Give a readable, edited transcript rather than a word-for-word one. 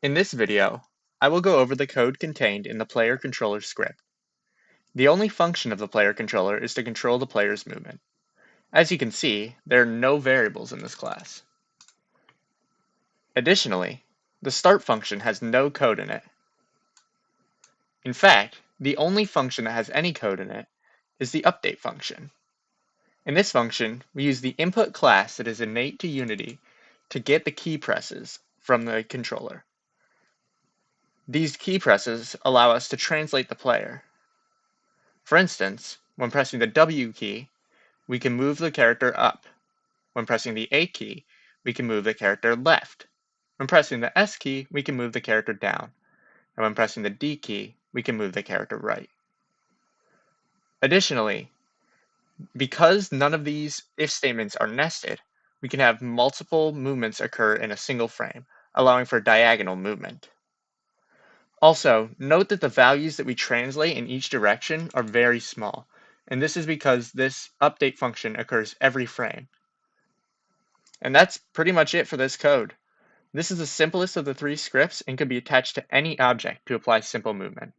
In this video, I will go over the code contained in the player controller script. The only function of the player controller is to control the player's movement. As you can see, there are no variables in this class. Additionally, the start function has no code in it. In fact, the only function that has any code in it is the update function. In this function, we use the input class that is innate to Unity to get the key presses from the controller. These key presses allow us to translate the player. For instance, when pressing the W key, we can move the character up. When pressing the A key, we can move the character left. When pressing the S key, we can move the character down. And when pressing the D key, we can move the character right. Additionally, because none of these if statements are nested, we can have multiple movements occur in a single frame, allowing for diagonal movement. Also, note that the values that we translate in each direction are very small, and this is because this update function occurs every frame. And that's pretty much it for this code. This is the simplest of the three scripts and can be attached to any object to apply simple movement.